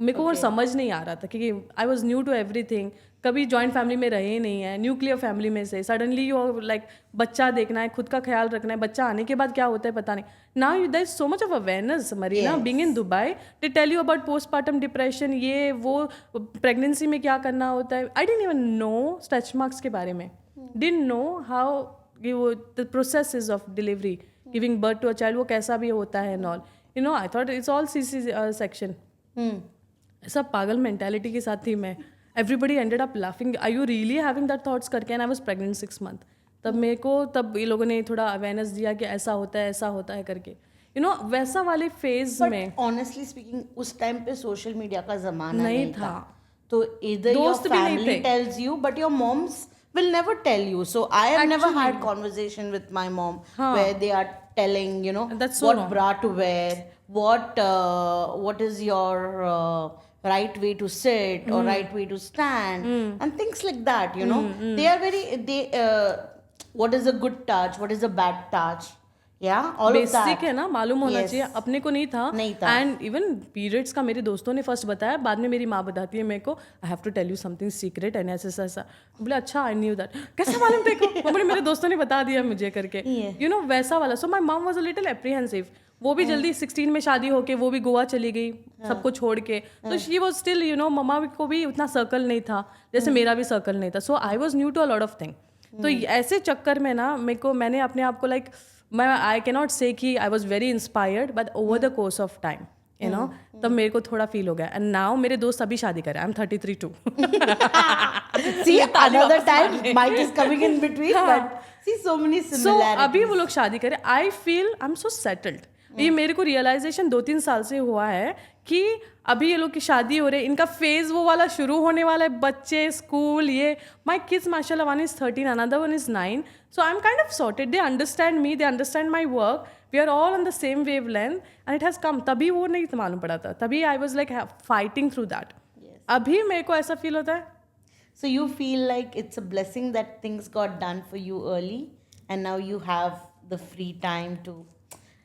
मेरे को वो समझ नहीं आ रहा था क्योंकि I was new to everything, कभी जॉइंट फैमिली में रहे नहीं है, न्यूक्लियर फैमिली में से सडनली यू लाइक बच्चा देखना है, खुद का ख्याल रखना है, बच्चा आने के बाद क्या होता है पता नहीं. Now there is so much of awareness Marina being in Dubai, they tell you about postpartum depression, ये वो प्रेगनेंसी में क्या करना होता है. I didn't even know stretch marks के बारे में, डिडंट नो हाउ वो the process of delivery, giving birth to a child, वो कैसा भी होता है and all. You know I thought it's all CC section. ऐसा पागल मेंटालिटी के साथ थी मैं. Everybody ended up laughing, are you really having that thoughts करके. And I was pregnant 6 months. तब मेरे को तब ये लोगों ने थोड़ा अवेयरनेस दिया कि ऐसा होता है करके. यू नो वैसा वाले फेज में ऑनेस्टली स्पीकिंग उस टाइम पे सोशल मीडिया का जमाना नहीं था. तो इधर योर दोस्त भी नहीं फैमिली थे. Tells you but your moms will never tell you. So I have never had conversation with my mom where they are telling, you know, That's so what wrong. bra to wear, what is your right way to sit or right way to stand and things like that, you know. They are what is a good touch, what is a bad touch. Yeah, all of that. Basic है ना, मालूम होना Yes. चाहिए. अपने को नहीं था. नहीं था. एंड इवन पीरियड्स का मेरे दोस्तों ने फर्स्ट बताया, बाद में मेरी माँ बताती है मेरे को, I have to tell you something secret and ऐसा. बोले अच्छा, आई न्यू दैट. कैसे मालूम तेरे को? बोले मेरे दोस्तों ने बता दिया मुझे करके. यू नो वैसा वाला. So my mom was a little apprehensive. वो भी जल्दी 16 में शादी होके वो भी गोवा चली गई सबको छोड़ के. तो she was still, you know, mama को भी उतना सर्कल नहीं था जैसे मेरा भी सर्कल नहीं था. So I was new to a lot of thing. तो ऐसे चक्कर में ना मैंने अपने आप को लाइक, आई कैन नॉट से कि आई was very inspired, but over the course of time, you know, तब मेरे को थोड़ा फील हो गया. एंड नाउ मेरे दोस्त अभी शादी करे. I am 33 too. See, another time Mike is coming in between, but see so many similarities. अभी वो लोग शादी करे. I feel I am so settled. ये मेरे को रियलाइजेशन 2-3 साल से हुआ है कि अभी ये लोग की शादी हो रही है, इनका फेज वो वाला शुरू होने वाला है. बच्चे, स्कूल, ये माई किड्स माशाल्लाह, one is 13, another one is 9. So I'm kind of sorted. They understand me, they understand my work. We are all on the same wavelength and it has come. तभी वो नहीं मालूम पड़ा था. तभी I was like fighting through that. अभी मेरे को ऐसा फील होता है. So you feel like it's a blessing that things got done for you early and now you have the free time to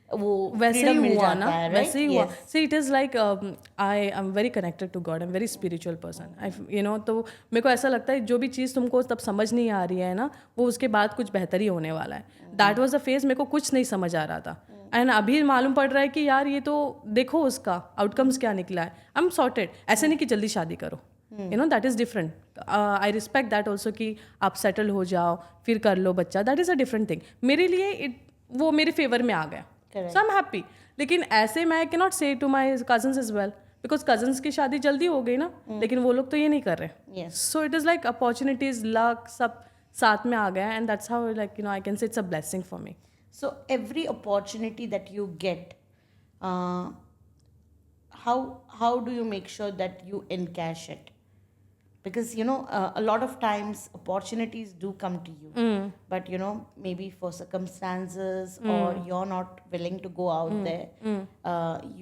वो वैसे ही freedom मिल हुआ जाता ना, है, right? वैसे ही हुआ. Yes. See it is like I am very connected to God. I am very spiritual person. I you know, तो मेरे को ऐसा लगता है जो भी चीज़ तुमको तब समझ नहीं आ रही है ना, वो उसके बाद कुछ बेहतर ही होने वाला है. दैट वॉज अ फेज मेरे को कुछ नहीं समझ आ रहा था. एंड अभी मालूम पड़ रहा है कि यार ये तो देखो उसका आउटकम्स क्या निकला है. I am sorted. ऐसे नहीं कि जल्दी शादी करो, you know, that is different. I respect that also कि आप सेटल हो जाओ फिर कर लो बच्चा. That is a different thing. मेरे लिए वो मेरे फेवर में आ गया. So I am happy. लेकिन ऐसे मैं can not say to my cousins is well, because cousins की शादी जल्दी हो गई ना, लेकिन वो लोग तो ये नहीं कर रहे. So it is like opportunities, luck, सब साथ में आ गया. And that's how, like, you know, I can say it's a blessing for me. So every opportunity that you get, how do you make sure that you encash it? Because you know, a lot of times opportunities do come to you, but you know, maybe for circumstances or you're not willing to go out there,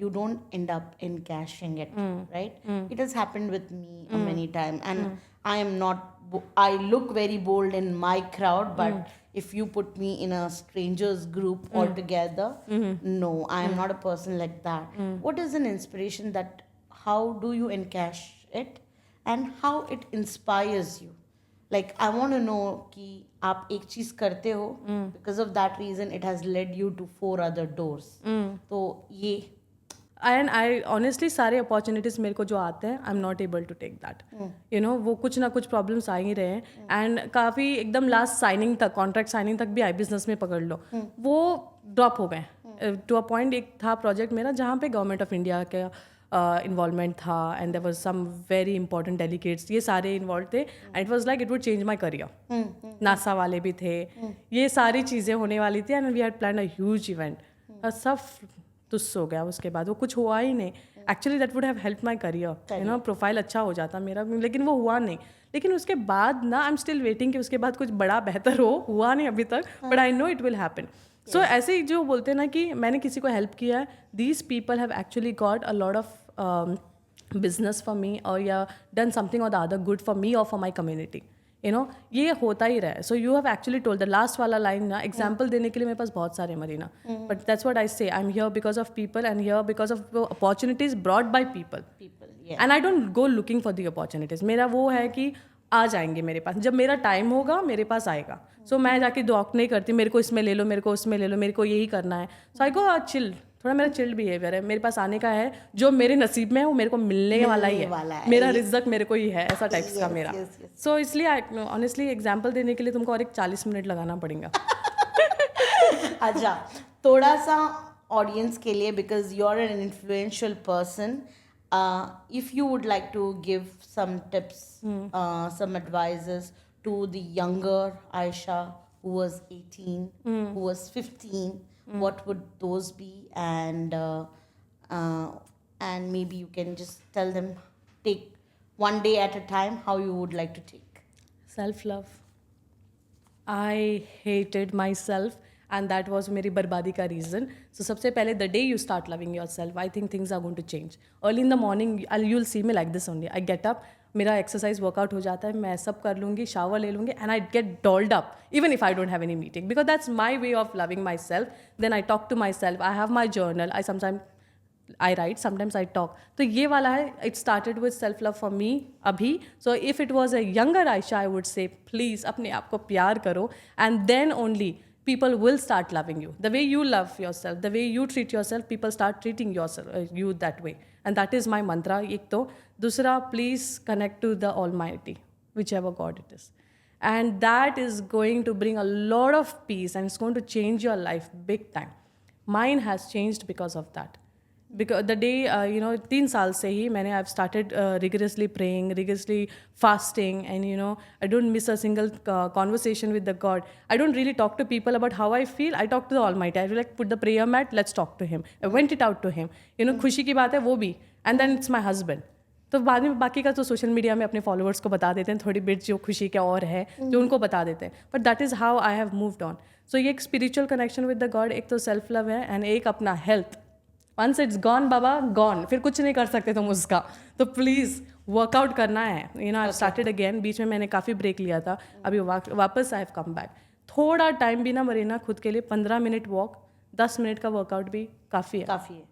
you don't end up encashing it, right? It has happened with me many times, and I am not. I look very bold in my crowd, but if you put me in a strangers group altogether, no, I am not a person like that. What is an inspiration that? How do you encash it? And how it inspires you? Like, I want to know कि आप एक चीज करते हो, because of that reason it has led you to 4 other doors. तो ये एंड आई ऑनेस्टली सारे अपॉर्चुनिटीज मेरे को जो आते हैं, I am not able to take that. You know, वो कुछ ना कुछ प्रॉब्लम्स आ ही रहे हैं. एंड काफ़ी एकदम लास्ट साइनिंग तक, कॉन्ट्रैक्ट साइनिंग तक भी आई बिजनेस में पकड़ लो, वो ड्रॉप हो गए. टू अ पॉइंट एक था प्रोजेक्ट मेरा जहाँ पे गवर्नमेंट ऑफ इंडिया के इन्वॉल्वमेंट था, and there was some very important delegates, ये सारे इन्वॉल्व थे. And it was like it would change my career. NASA वाले भी थे, ये सारी चीज़ें होने वाली थी. And we had plan a huge event. सब तुस्स हो गया उसके बाद, वो कुछ हुआ ही नहीं. Actually that would have help my career, you know, profile अच्छा हो जाता मेरा, लेकिन वो हुआ नहीं. लेकिन उसके बाद ना, आई एम स्टिल वेटिंग कि उसके बाद कुछ बड़ा बेहतर हो. हुआ नहीं अभी तक, but I know it will happen. So ऐसे ही जो बोलते हैं ना कि मैंने किसी को हेल्प किया है, these people have actually got a lot of business for me, और या डन समथिंग और the other good for me और for my community. You know, ये होता ही रहा है. So you have actually told the last वाला लाइन ना, एग्जाम्पल देने के लिए मेरे पास बहुत सारे मरीना, but that's what I say. I am here because of people and here because of opportunities brought by people. And I don't go looking for the opportunities. मेरा वो है कि आ जाएंगे मेरे पास, जब मेरा टाइम होगा मेरे पास आएगा. सो मैं जाके डॉक नहीं करती मेरे को इसमें ले लो, मेरे को उसमें ले लो, मेरे को यही करना है. सो आई गो चिल, थोड़ा मेरा चिल्ड बिहेवियर है. मेरे पास आने का है, जो मेरे नसीब में है वो मेरे को मिलने वाला ही है. मेरा रिज्क मेरे को ही है, ऐसा टाइप्स का मेरा. सो इसलिए ऑनेस्टली एग्जाम्पल देने के लिए तुमको और एक 40 मिनट लगाना पड़ेगा. अच्छा, थोड़ा सा ऑडियंस के लिए, because you are an influential person, if you would like to give some tips, some advices to the younger Aisha who was 18, who was 15, what would those be? And maybe you can just tell them, take one day at a time, how you would like to take. Self-love. I hated myself and that was मेरी बर्बादी का reason. So सबसे पहले the day you start loving yourself, I think things are going to change. Early in the morning, you'll see me like this only. I get up, मेरा एक्सरसाइज वर्कआउट हो जाता है, मैं सब कर लूँगी, शावर ले लूँगी, and I get dolled up even if I don't have any meeting, because that's my way of loving myself. Then I talk to myself, I have my journal, I write, sometimes I talk. तो ये वाला है, it started with self love for me अभी. So if it was a younger Ayesha, I would say please अपने आप को प्यार करो, and then only people will start loving you. The way you love yourself, the way you treat yourself, people start treating you that way. And that is my mantra. एक तो दूसरा, please connect to the Almighty, whichever God it is. And that is going to bring a lot of peace and it's going to change your life big time. Mine has changed because of that. Because the day, 3 साल से ही मैंने I've started rigorously praying, rigorously fasting, and I don't miss a single conversation with the God. I don't really talk to people about how I feel. I talk to the Almighty. I like put the prayer mat, let's talk to Him. I went it out to Him. खुशी की बात है वो भी. And then it's my husband. तो बाद में बाकी का तो सोशल मीडिया में अपने फॉलोअर्स को बता देते हैं थोड़ी बिट जो खुशी क्या और है जो उनको बता देते हैं. But that is how I have moved on. So ये एक spiritual connection with the God, एक तो सेल्फ लव है, एंड एक अपना हेल्थ. वंस इट्स गॉन बाबा, गॉन, फिर कुछ नहीं कर सकते तुम उसका. तो प्लीज़ वर्कआउट करना है. I started again. बीच में मैंने काफ़ी ब्रेक लिया था, अभी वापस आई हैव कम बैक. थोड़ा टाइम भी ना मरीना खुद के लिए, 15 मिनट वॉक, 10 मिनट का वर्कआउट भी काफ़ी है.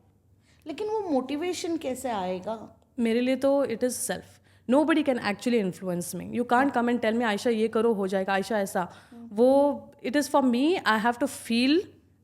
लेकिन वो मोटिवेशन कैसे आएगा? मेरे लिए तो it is self. Nobody can actually influence me. You can't come and tell me, Ayesha ये करो हो जाएगा, आयशा ऐसा. वो it is for me, I have to feel,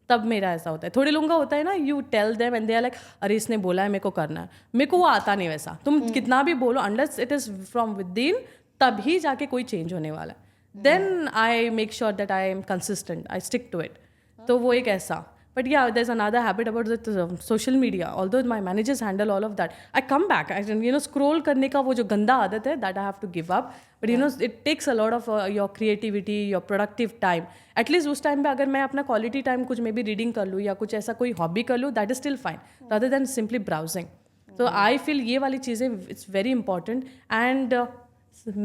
तब मेरा ऐसा होता है. थोड़े लोगों का होता है ना, you tell them and they are like, अरे इसने बोला है मेरे को करना है. मेरे को वो आता नहीं वैसा. तुम कितना भी बोलो, unless it is from within, तभी जाके कोई चेंज होने वाला है. Then I make sure that I am consistent, I stick to it. तो वो एक ऐसा. But yeah, there's another habit about the social media. Although my managers handle all of that, I come back. I scroll करने का वो जो गंदा आदत है, that I have to give up. But it takes a lot of your creativity, your productive time. At least उस टाइम पे अगर मैं अपना quality time कुछ में भी reading कर लूँ या कुछ ऐसा कोई hobby कर लूँ, that is still fine. Rather than simply browsing. So I feel ये वाली चीज़ें it's very important. And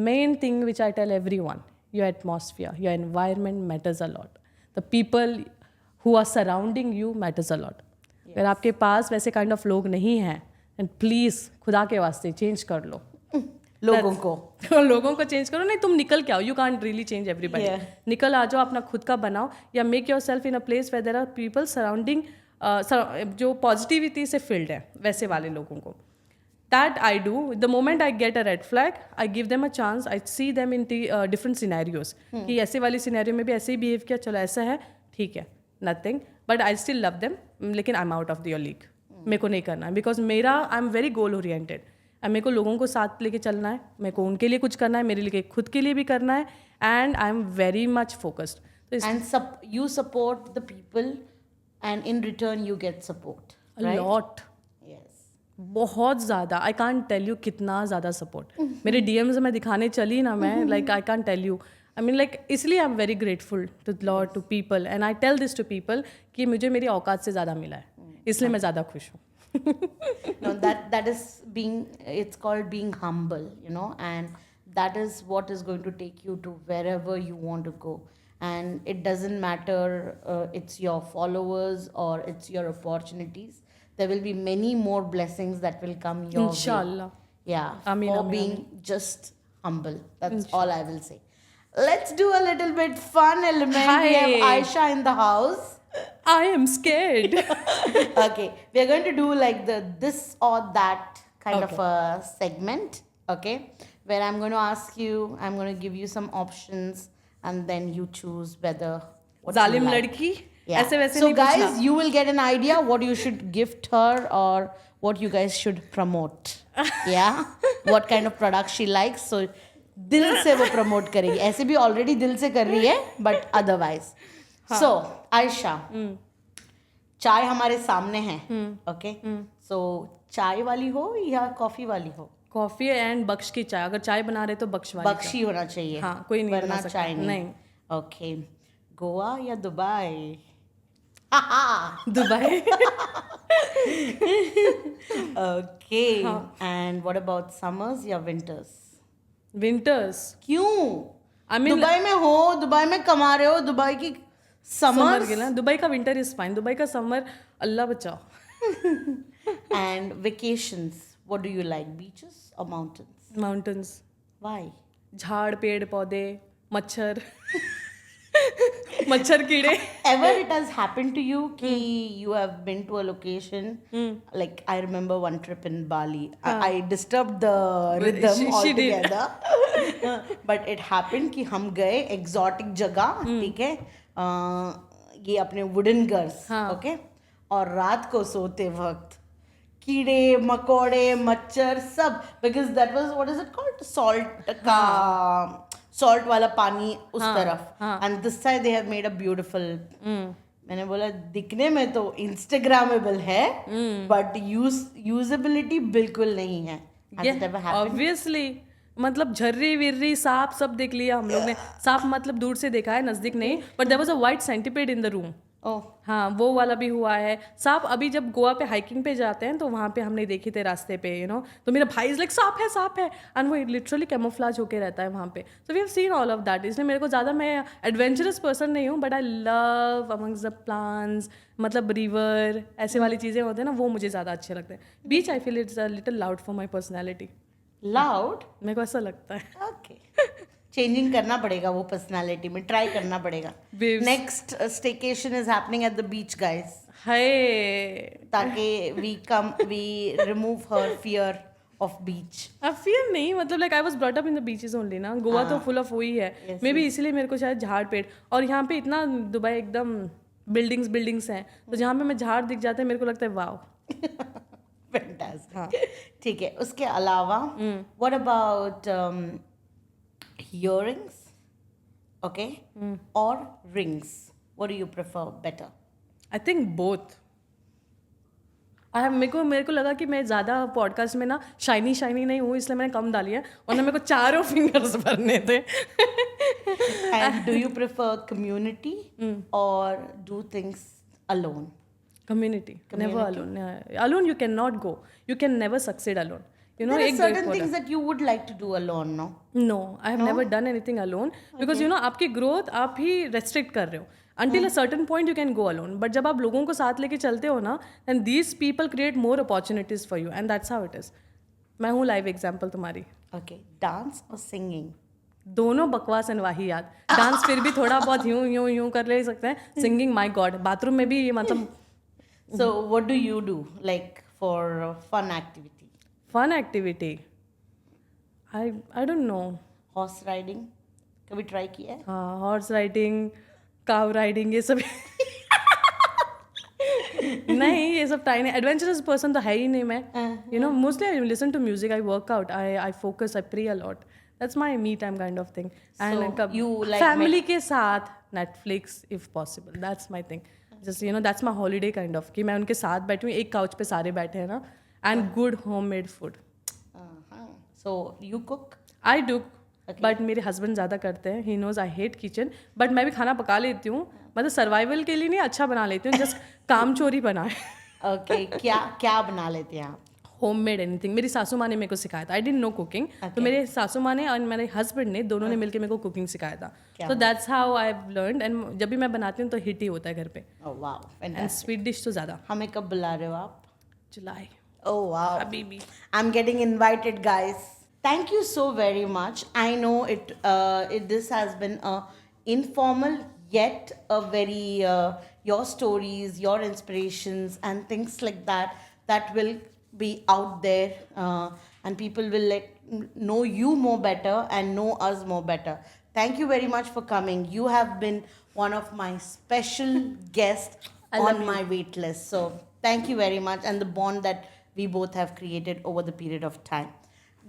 main thing which I tell everyone, your atmosphere, your environment matters a lot. The people who are surrounding you matters a lot. अगर आपके पास वैसे काइंड ऑफ लोग नहीं हैं, एंड प्लीज़ खुदा के वास्ते चेंज कर लो लोगों को चेंज करो. नहीं तुम निकल के आओ, you can't really change everybody. निकल आ जाओ, अपना खुद का बनाओ, या make yourself in a place where there are people surrounding जो पॉजिटिविटी से फिल्ड है, वैसे वाले लोगों को. That I do. The moment I get a red flag, I give them a chance. I see them in different scenarios. कि ऐसे वाली सिनेरियो में भी ऐसे ही बिहेव किया, चलो ऐसा है, ठीक है, nothing. But I still love them. लेकिन I'm out of your league. मेरे को नहीं करना है, because मेरा I'm very goal oriented. मेरे को लोगों को साथ लेके चलना है, मेरे को उनके लिए कुछ करना है, मेरे लिए खुद के लिए भी करना है, and I'm very much focused. And you support the people, and in return you get support. A lot. बहुत ज़्यादा. आई कांट टेल यू कितना ज़्यादा सपोर्ट मेरे डीएम्स में दिखाने चली ना मैं, like I can't tell you. I mean like इसलिए I am very grateful to lord, to people, and I tell this to people कि मुझे मेरी औकात से ज़्यादा मिला है, इसलिए मैं ज़्यादा खुश हूँ. No, that is it's called being humble, and that is what is going to take you to wherever you want to go. And it doesn't matter it's your followers or it's your opportunities. There will be many more blessings that will come your Inshallah. way. Yeah, Ameen, for being just humble. That's all I will say. Let's do a little bit fun element. Hi. We have Aisha in the house. I am scared. Okay, we are going to do like the this or that kind Okay. of a segment, okay, where I'm going to ask you, I'm going to give you some options, and then you choose whether what you जालिम like. लड़की Yeah. ऐसे वैसे So नहीं guys, पूछना you will get an idea what you should gift her or what you guys should promote. Yeah. What kind of product she likes. So दिल से वो promote करेगी. ऐसे भी already दिल से कर रही है, but otherwise. So Aisha, चाय हमारे सामने है. Okay. So चाय वाली हो या कॉफी वाली हो? कॉफी एंड बख्श की चाय अगर चाय बना रहे तो बख्श वाली बख्शी होना चाहिए. हाँ, कोई नहीं वरना बना सकता. चाय नहीं. नहीं. Okay. गोवा या Dubai? Dubai Okay. And what about summers या winters? विंटर्स क्यों? आई मीन दुबई में हो, दुबई में कमा रहे हो, दुबई की समर समर के ना दुबई का विंटर इज फाइन दुबई का समर अल्लाह बचाओ and vacations. What do you like? Beaches or mountains? Mountains Why? झाड़ पेड़ पौधे मच्छर मच्छर कीड़े Ever it has happened to you कि you have been to a location, like I remember one trip in Bali. I disturbed the rhythm she did. altogether. But it happened कि हम गए exotic जगह, ठीक है, ये अपने wooden घर्स, okay, और रात को सोते वक्त कीड़े मकोड़े मच्छर सब, because that was what is it called, salt का salt वाला पानी उस तरफ, and this side they have made a beautiful. मैंने बोला दिखने में तो इंस्टाग्रामेबल है, बट यूजेबिलिटी बिल्कुल नहीं है. Has it ever happened? Obviously मतलब झर्री विर्री सांप सब देख लिया हम लोग ने सांप मतलब दूर से देखा है नजदीक नहीं but there was a white centipede in the room Oh, हाँ वो वाला भी हुआ है सांप अभी जब गोवा पे हाइकिंग पे जाते हैं तो वहाँ पे हमने देखे थे रास्ते पे तो मेरा भाई इज लाइक सांप है एंड वो लिटरली कैमोफ्लाज होके रहता है वहाँ पे so we have seen all of that इसलिए मेरे को ज़्यादा मैं एडवेंचरस पर्सन नहीं हूँ but I love amongst the plants मतलब रिवर ऐसे वाली चीज़ें होते हैं ना वो मुझे ज़्यादा अच्छे लगते हैं beach I feel it's a little loud for my personality loud? मेरे को ऐसा लगता है Okay. चेंजिंग करना पड़ेगा वो पर्सनालिटी में, ट्राई करना पड़ेगा. Waves. Next staycation is happening at the beach guys, hi ताकि we remove her fear of beach. I feel नहीं मतलब like I was brought up in the beaches only ना गोवा तो फुल ऑफ वही है मे बी इसीलिए मेरे को शायद झाड़ पेड़ और यहाँ पे इतना दुबई एकदम बिल्डिंग्स हैं तो जहाँ पे मैं झाड़ दिख जाते हैं मेरे को लगता है वाओ फैंटास्टिक. ठीक है, उसके अलावा व्हाट अबाउट इयररिंग्स, ओके, और rings? What do you prefer better? I think both मेरे को लगा कि मैं ज़्यादा पॉडकास्ट में ना शाइनी नहीं हूँ इसलिए मैंने कम डाली है वरना मेरे को चारों फिंगर्स भरने थे and do you prefer community और do things alone? community never alone you cannot go you can never succeed alone There are एक certain things that you would like to do alone, no? no I have never done anything alone because आपकी ग्रोथ आप ही रेस्ट्रिक्ट कर रहे हो until a certain point you can go alone but जब आप लोगों को साथ लेके चलते हो ना then these people create more opportunities for you and that's how it is मैं हूँ लाइव एग्जाम्पल तुम्हारी Okay, dance or singing? दोनों बकवास एंड वाहियात डांस फिर भी थोड़ा बहुत यूं कर ले सकते हैं सिंगिंग माय गॉड बाथरूम में भी मतलब So, what do you do, like, for fun activity? Fun activity I don't know Horse riding? कभी ट्राई किया है? हाँ हॉर्स राइडिंग काव राइडिंग ये सब नहीं ये सब ट्राई नहीं एडवेंचरस पर्सन तो है ही नहीं मैं mostly I listen to music I work out I focus I pray a lot that's my me time kind of thing and you like family के साथ Netflix if possible that's my thing just that's my holiday kind of कि मैं उनके साथ बैठी हूँ एक काउच पे सारे बैठे हैं ना and good homemade food So, you cook? I do but मेरे हस्बैंड ज़्यादा करते हैं he knows I hate kitchen but मैं भी खाना पका लेती हूँ मतलब सर्वाइवल के लिए नहीं अच्छा बना लेती हूँ जस्ट काम चोरी बनाए Okay, क्या बना लेते हैं आप? होम मेड एनीथिंग मेरी सासू माँ ने मेरे को सिखाया था आई डिडंट नो कुकिंग तो मेरे सासू माँ ने और मेरे हस्बैंड ने दोनों ने मिलकर मेरे को कुकिंग सिखाया था तो that's how I have learned and जब भी मैं बनाती हूँ तो हिट ही होता है घर पे Oh, wow, and fantastic. Sweet dish तो ज़्यादा हमें कब बुला रहे हो आप? जुलाई Oh, wow. Habibi I'm getting invited, guys. Thank you so very much. I know this has been a informal yet a very your stories, your inspirations, and things like that will be out there, and people will know you more better and know us more better. Thank you very much for coming. You have been one of my special guests I love on my wait list. So thank you very much, and the bond that we both have created over the period of time.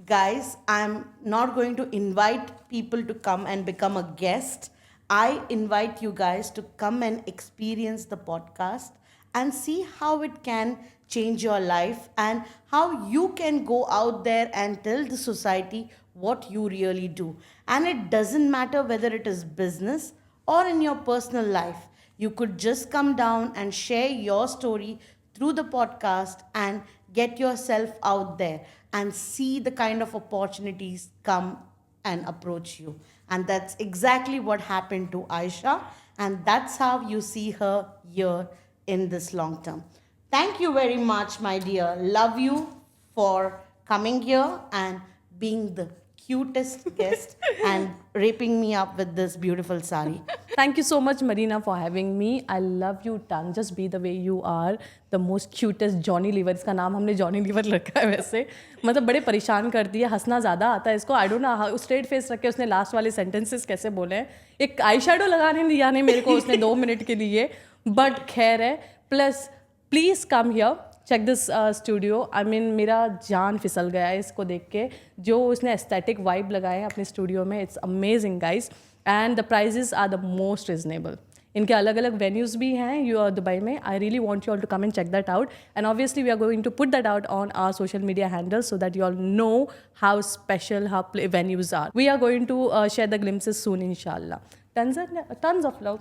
Guys, I'm not going to invite people to come and become a guest. I invite you guys to come and experience the podcast and see how it can change your life and how you can go out there and tell the society what you really do. And it doesn't matter whether it is business or in your personal life. You could just come down and share your story through the podcast and get yourself out there and see the kind of opportunities come and approach you. And that's exactly what happened to Aisha. And that's how you see her here in this long term. Thank you very much, my dear. Love you for coming here and being the cutest guest and raping me up with this beautiful sari. Thank you so much, Marina, for having me. I love you, tongue. Just be the way you are. The most cutest Johnny Lever. इसका नाम हमने जॉनी लीवर रखा है वैसे. मतलब बड़े परेशान करती है, हंसना ज़्यादा आता है इसको. आई डोंट नो स्ट्रेट फेस रख के उसने लास्ट वाले सेंटेंसेस कैसे बोले हैं. एक आई शेडो लगाने दिया नहीं मेरे को उसने 2 मिनट के लिए. बट खैर है. Plus please come here. Check this studio. I mean मेरा जान फिसल गया है इसको देख के. जो उसने एस्थेटिक वाइब लगाए हैं अपने स्टूडियो में. It's amazing guys. And the prices are the most reasonable. इनके अलग अलग वेन्यूज़ भी हैं यू दुबई में. I really want you all to come and check that out. And obviously we are going to put that out on our social media handle so that you all know how special how venues are. We are going to share the glimpses soon इंशाल्लाह. Tons of love.